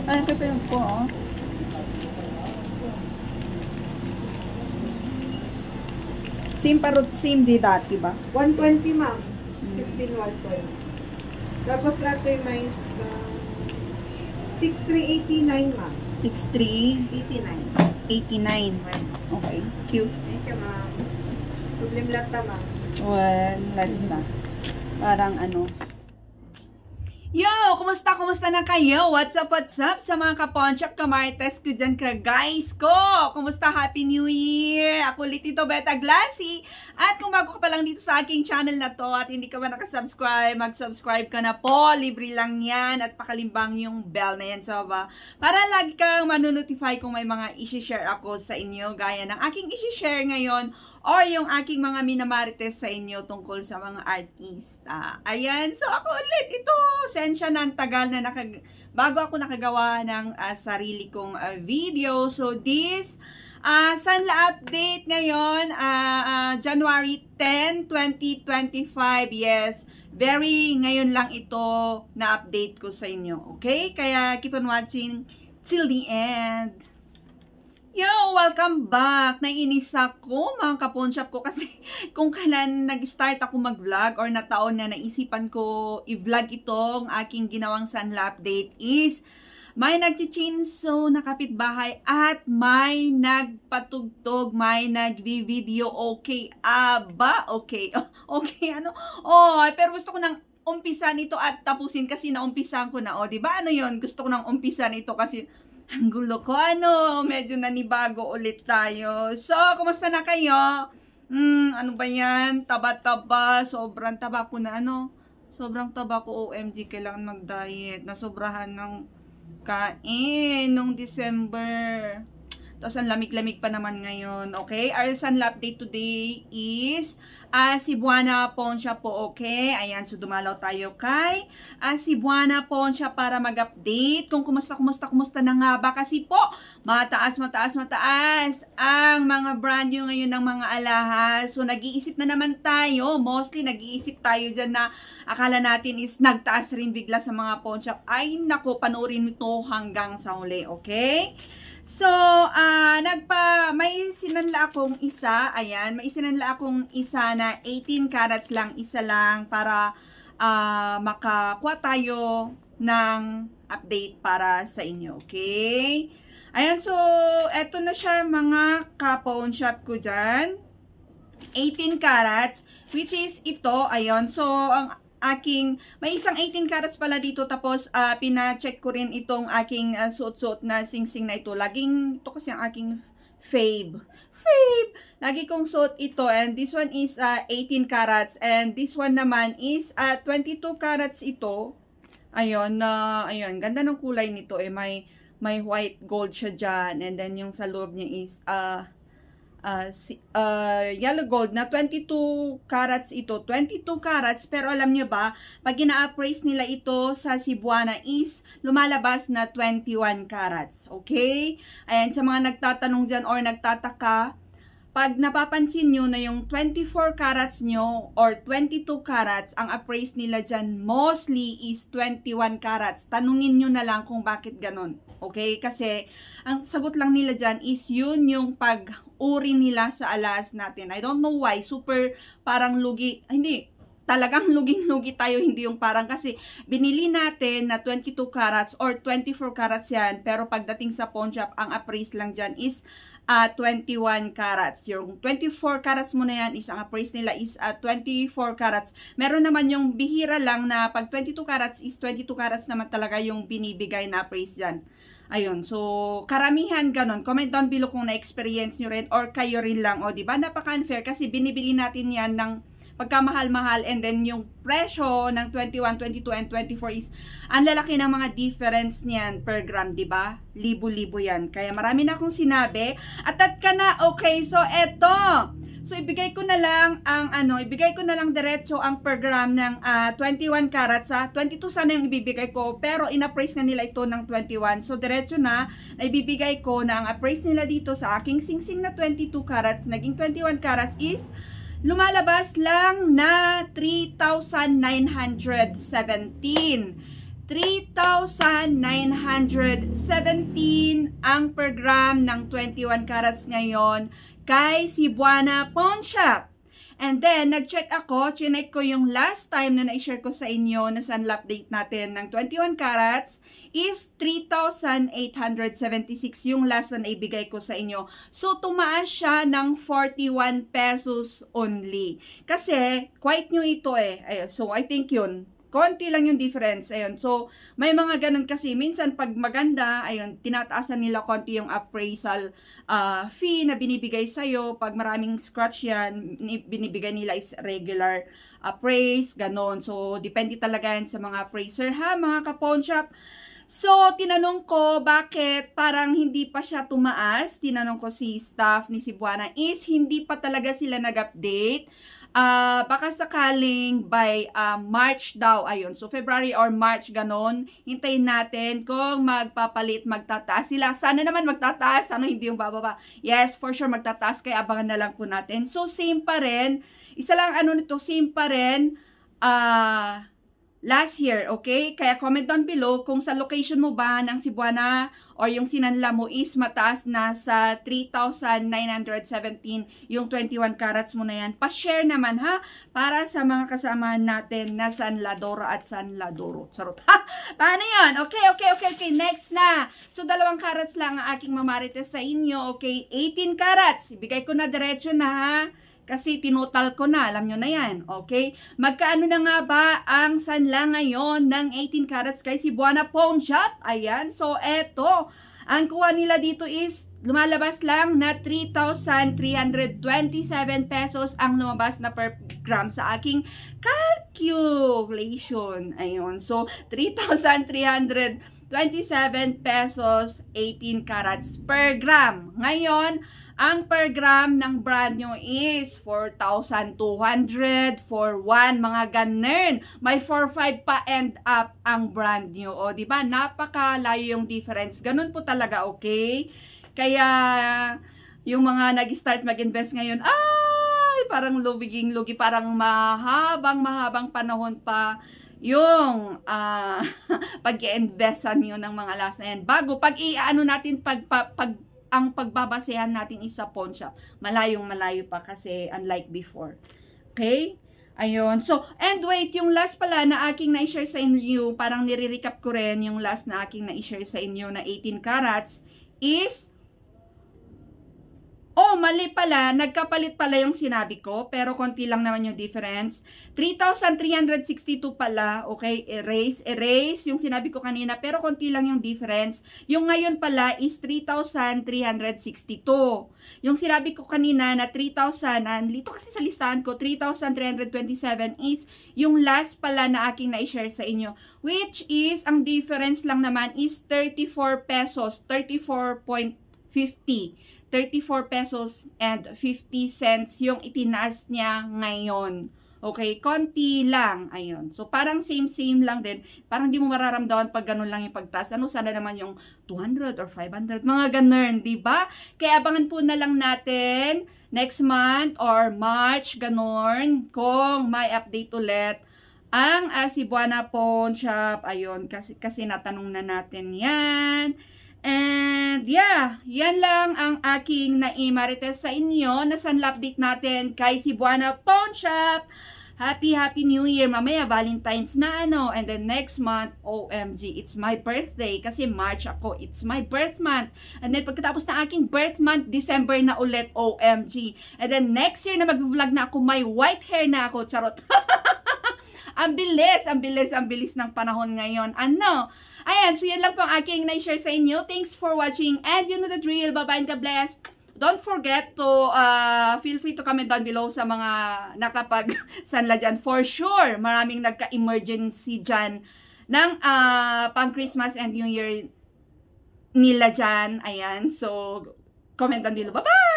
Ay, pipilog ko, oh. Same parot, same di dati ba? 120, ma'am. 15 watt coil. Tapos ito may 6389, ma'am. 6389. Okay, cute. Thank you, ma'am. Problem lata, ma'am. Well, lalo na. Parang ano. Yo! Kumusta? Kumusta na kayo? What's up sa mga kaponchak, kamarites ko dyan ka guys ko? Kumusta? Happy New Year! Ako ulit ito, Beta Glassy. At kung bago ka pa lang dito sa aking channel na to at hindi ka ba nakasubscribe, mag-subscribe ka na po. Libre lang yan at pakalimbang yung bell na yan. So, para lagi kang manonotify kung may mga isi-share ako sa inyo gaya ng aking isi-share ngayon or yung aking mga minamarites sa inyo tungkol sa mga artista. Ayan. So, ako ulit ito. Sensya na ang tagal na bago ako nakagawa ng sarili kong video. So, this Sanla update ngayon, January 10, 2025. Yes, very ngayon lang ito na update ko sa inyo. Okay? Kaya keep on watching till the end. Yo, welcome back! Naiinis ako mga kaponshop ko kasi kung kailan nag-start ako mag-vlog or nataon na naisipan ko i-vlog itong aking ginawang Sanla update is may nag-chinso na kapitbahay at may nagpatugtog, may nag-video. Okay, aba? Okay. Okay, ano? Oh, pero gusto ko nang umpisan ito at tapusin kasi naumpisan ko na. O, diba? Ano yun? Gusto ko nang umpisan ito kasi ang gulo ko, ano, medyo nanibago ulit tayo. So, kumusta na kayo? Ano ba yan? Taba-taba, sobrang taba ko na, ano? Sobrang taba ko, OMG, kailangan mag-diet. Nasobrahan ng kain nung December. Tapos, ang lamig-lamig pa naman ngayon, okay? Our Sanla update today is Cebuana Poncha po, okay? Ayan, so dumalaw tayo kay Cebuana Poncha para mag-update kung kumusta na nga ba. Kasi po, mataas ang mga brand new ngayon ng mga alahas. So, nag-iisip na naman tayo. Mostly, nag-iisip tayo dyan na akala natin is nagtaas rin bigla sa mga poncha. Ay, naku, panoorin ito hanggang sa huli, okay? So, may sinanla akong isa, ayan, may sinanla akong isa na 18 carats lang, isa lang para makakuha tayo ng update para sa inyo, okay? Ayan, so, eto na siya mga ka-pawn shop ko dyan. 18 carats, which is ito, ayan, so, may isang 18 carats pala dito, tapos pina-check ko rin itong aking suot-suot na sing-sing na ito. Laging, ito kasi ang aking fave. Lagi kong suot ito, and this one is 18 carats, and this one naman is 22 carats ito. Ayun, ayun, ganda ng kulay nito, may white gold siya dyan, and then yung sa loob niya is yellow gold na 22 carats ito. 22 carats, pero alam nyo ba, pag ina-appraise nila ito sa Cebuana is lumalabas na 21 carats. Okay? Ayan, sa mga nagtatanong dyan or nagtataka, pag napapansin nyo na yung 24 carats nyo or 22 carats, ang appraise nila dyan mostly is 21 carats. Tanungin nyo na lang kung bakit ganon. Okay? Kasi ang sagot lang nila dyan is yun yung pag-uri nila sa alahas natin. I don't know why. Super parang lugi. Hindi. Talagang luging-lugi tayo. Hindi yung parang kasi binili natin na 22 carats or 24 carats yan. Pero pagdating sa pawn shop, ang appraise lang dyan is 21 carats. Yung 24 carats mo na yan is ang appraise nila is 24 carats. Meron naman yung bihira lang na pag 22 carats is 22 carats naman talaga yung binibigay na appraise dyan. Ayun, so karamihan ganon. Comment down below kung na-experience nyo rin or kayo rin lang. O, diba? Napaka-unfair kasi binibili natin yan ng pagkamahal-mahal, and then yung presyo ng 21, 22, and 24 is ang lalaki ng mga difference niyan per gram, diba? Libo-libo yan. Kaya marami na akong sinabi. At ka na, okay, so eto. So, ibigay ko na lang diretso ang per gram ng 21 carats, 22 sana yung ibibigay ko, pero in-appraise na nila ito ng 21. So, diretso na ibibigay ko na ang appraise nila dito sa aking sing-sing na 22 carats, naging 21 carats is lumalabas lang na 3,917. 3,917 ang per gram ng 21 carats ngayon kay Cebuana Pawn Shop. And then, nag-check ako, chinek ko yung last time na na-share ko sa inyo na sunlap date natin ng 21 carats is 3,876 yung last na naibigay ko sa inyo. So, tumaas siya ng 41 pesos only. Kasi, quite new ito eh. Ayun, so, I think yun. Konti lang yung difference. Ayun. So, may mga ganun kasi. Minsan, pag maganda, ayun, tinataasan nila konti yung appraisal fee na binibigay sa'yo. Pag maraming scratch yan, binibigay nila is regular appraise, ganon. So, depende talaga yan sa mga appraiser, ha, mga ka-pawn shop. So, tinanong ko bakit parang hindi pa siya tumaas. Tinanong ko si staff ni Cebuana is hindi pa talaga sila nag-update. Baka sakaling by March daw, ayun. So, February or March, ganon. Hintayin natin kung magpapalit, magtataas sila. Sana naman magtataas, ano hindi yung bababa. Yes, for sure magtataas, kaya abangan na lang po natin. So, same pa rin. Isa lang ano nito, same pa rin. Last year, okay? Kaya comment down below kung sa location mo ba ng Cebuana or yung sinanla mo is mataas na sa 3,917 yung 21 carats mo na yan. Pa-share naman ha, para sa mga kasamahan natin na San Ladora at San Ladoro. Sarot ha? Paano yan? Okay. Next na. So, 2 carats lang ang aking mamarites sa inyo. Okay, 18 carats. Ibigay ko na diretso na ha. Kasi tinutal ko na, alam nyo na yan, okay? Magkaano na nga ba ang sanla ngayon ng 18 carats kay Cebuana Pawn Shop? Ayan, so eto, ang kuha nila dito is, lumalabas lang na 3,327 pesos ang lumabas na per gram sa aking calculation. Ayun, so 3,327 pesos, 18 carats per gram. Ngayon, ang per gram ng brand nyo is 4,200 for 1, mga ganun. May 4,500 pa end up ang brand nyo. O, diba? Napakalayo yung difference. Ganun po talaga, okay? Kaya, yung mga nag-start mag-invest ngayon, ay, parang lugi, parang mahabang panahon pa yung pag-i-investan nyo ng mga last na yan. Bago, pag-i-ano natin, ang pagbabasehan natin is sa pawn shop. Malayong-malayo pa kasi unlike before. Okay? Ayun. So, and wait, yung last pala na aking na-share sa inyo, parang nire-recap ko rin yung last na aking na-share sa inyo na 18 carats is, mali pala, nagkapalit pala yung sinabi ko, pero konti lang naman yung difference. 3,362 pala, okay, erase yung sinabi ko kanina, pero konti lang yung difference. Yung ngayon pala is 3,362. Yung sinabi ko kanina na 3,000, dito kasi sa listahan ko, 3,327 is yung last pala na aking na-share sa inyo, which is, ang difference lang naman is 34 pesos, 34.50. 34 pesos and 50 cents yung itinaas niya ngayon. Okay, konti lang. Ayun. So, parang same lang din. Parang di mo mararamdaman pag ganun lang yung pagtaas. Ano, sana naman yung 200 or 500. Mga ganun, di ba? Kaya abangan po na lang natin next month or March, ganun, kung may update ulit ang Cebuana Pawn Shop. Ayun, kasi natanong na natin yan. And yeah, yan lang ang aking naimarites sa inyo na sunlap update natin kay Cebuana Pawn Shop. Happy New Year. Mamaya Valentine's na and then next month, OMG, it's my birthday kasi March ako, it's my birth month. And then pagkatapos ng aking birth month, December na ulit, OMG. And then next year na mag-vlog na ako, may white hair na ako, charot. Ang bilis ng panahon ngayon. Ano? Ayan, so yan lang po ang aking na-share sa inyo. Thanks for watching and you know the drill. Bye-bye and God bless. Don't forget to feel free to comment down below sa mga nakapag-sanla dyan. For sure, maraming nagka-emergency dyan ng pang Christmas and New Year nila dyan. Ayan, so comment down below. Bye-bye!